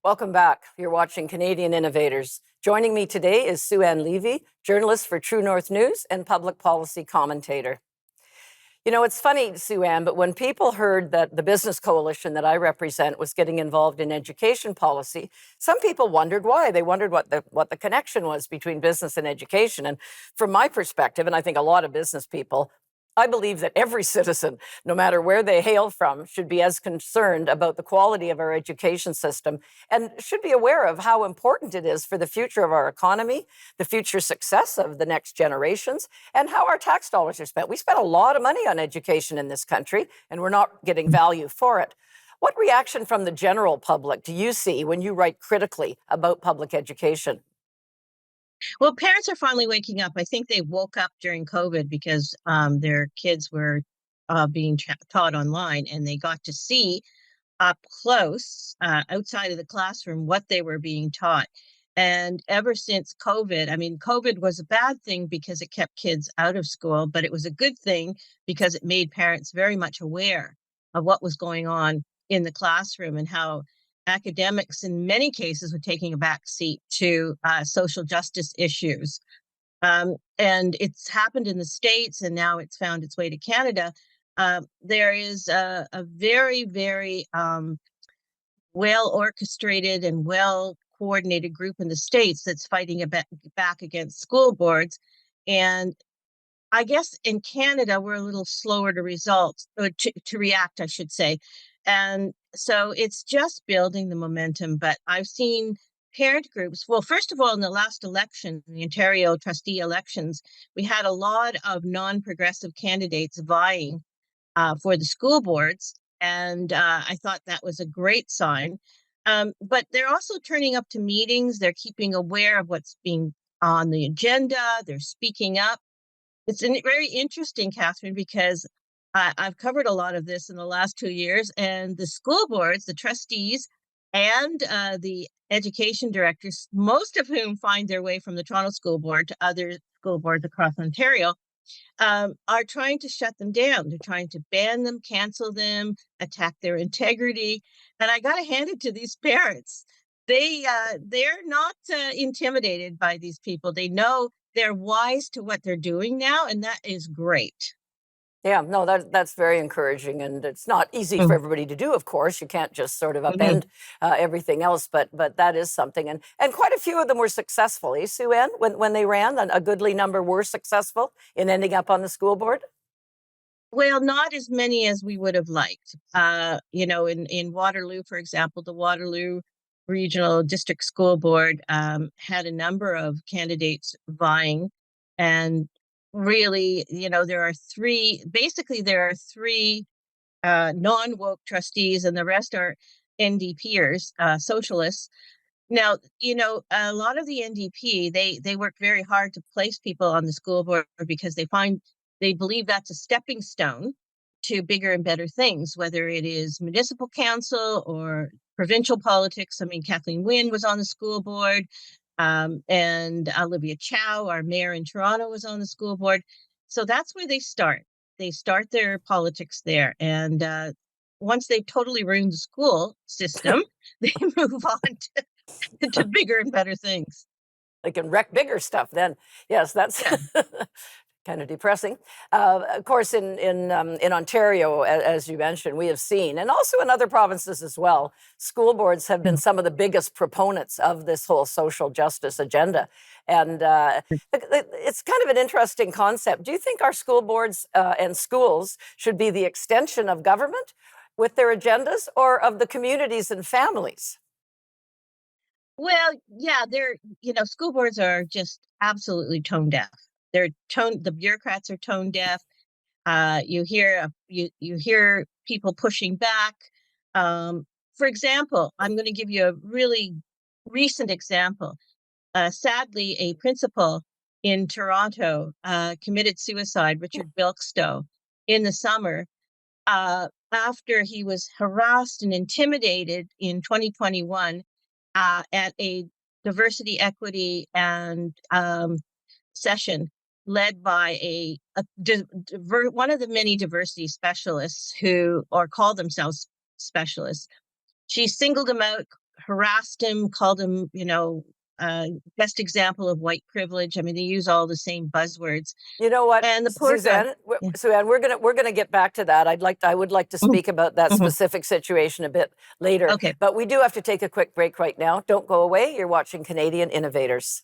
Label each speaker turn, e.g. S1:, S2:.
S1: Welcome back. You're watching Canadian Innovators. Joining me today is Sue-Ann Levy, journalist for True North News and public policy commentator. You know, it's funny, Sue-Ann, but when people heard that the business coalition that I represent was getting involved in education policy, some people wondered why. They wondered what the connection was between business and education. And from my perspective, and I think a lot of business people, I believe that every citizen, no matter where they hail from, should be as concerned about the quality of our education system and should be aware of how important it is for the future of our economy, the future success of the next generations, and how our tax dollars are spent. We spend a lot of money on education in this country, and we're not getting value for it. What reaction from the general public do you see when you write critically about public education?
S2: Well, parents are finally waking up. I think they woke up during COVID because their kids were being taught online, and they got to see up close, outside of the classroom, what they were being taught. And ever since COVID, I mean, COVID was a bad thing because it kept kids out of school, but it was a good thing because it made parents very much aware of what was going on in the classroom and how academics, in many cases, were taking a back seat to social justice issues. And it's happened in the States, and now it's found its way to Canada. There is a very, very well orchestrated and well coordinated group in the States that's fighting back against school boards. And I guess in Canada, we're a little slower to to react, I should say. And so it's just building the momentum. But I've seen parent groups. Well, first of all, in the last election, the Ontario trustee elections, we had a lot of non-progressive candidates vying for the school boards. And I thought that was a great sign. But they're also turning up to meetings. They're keeping aware of what's being on the agenda. They're speaking up. It's very interesting, Catherine, because I've covered a lot of this in the last 2 years, and the school boards, the trustees, and the education directors, most of whom find their way from the Toronto School Board to other school boards across Ontario, are trying to shut them down. They're trying to ban them, cancel them, attack their integrity. And I got to hand it to these parents. They're not intimidated by these people. They know they're wise to what they're doing now, and that is great.
S1: Yeah, no, that's very encouraging, and it's not easy for
S2: Mm.
S1: everybody to do. Of course, you can't just sort of
S2: Mhm.
S1: upend everything else, but that is something, and quite a few of them were successful. Eh, Sue-Ann, when they ran, a goodly number were successful in ending up on the school board.
S2: Well, not as many as we would have liked. In Waterloo, for example, the Waterloo Regional District School Board had a number of candidates vying. And really, there are three non woke trustees, and the rest are NDPers, socialists. Now, a lot of the NDP, they work very hard to place people on the school board because they believe that's a stepping stone to bigger and better things, whether it is municipal council or provincial politics. I mean, Kathleen Wynne was on the school board, and Olivia Chow, our mayor in Toronto, was on the school board. So that's where they start. They start their politics there, and once they've totally ruined the school system, they move on to bigger and better things.
S1: They can wreck bigger stuff then. Yes, that's
S2: Yeah.
S1: kind of depressing. Of course, in Ontario, as you mentioned, we have seen, and also in other provinces as well, school boards have been
S2: Mm.
S1: some of the biggest proponents of this whole social justice agenda. And it's kind of an interesting concept. Do you think our school boards and schools should be the extension of government with their agendas, or of the communities and families?
S2: Well, yeah, school boards are just absolutely tone deaf. The bureaucrats are tone deaf. You hear people pushing back. For example, I'm going to give you a really recent example. Sadly, a principal in Toronto committed suicide, Richard Bilkstow, in the summer after he was harassed and intimidated in 2021 at a diversity, equity, and session led by one of the many diversity specialists who or call themselves specialists. She singled him out, harassed him, called him, best example of white privilege. I mean, they use all the same buzzwords.
S1: You know what,
S2: And the poor guy.
S1: Suzanne?
S2: Yeah.
S1: Suzanne, we're gonna get back to that. I would like to
S2: Mhm,
S1: speak about that
S2: mhm.
S1: specific situation a bit later.
S2: Okay.
S1: But we do have to take a quick break right now. Don't go away. You're watching Canadian Innovators.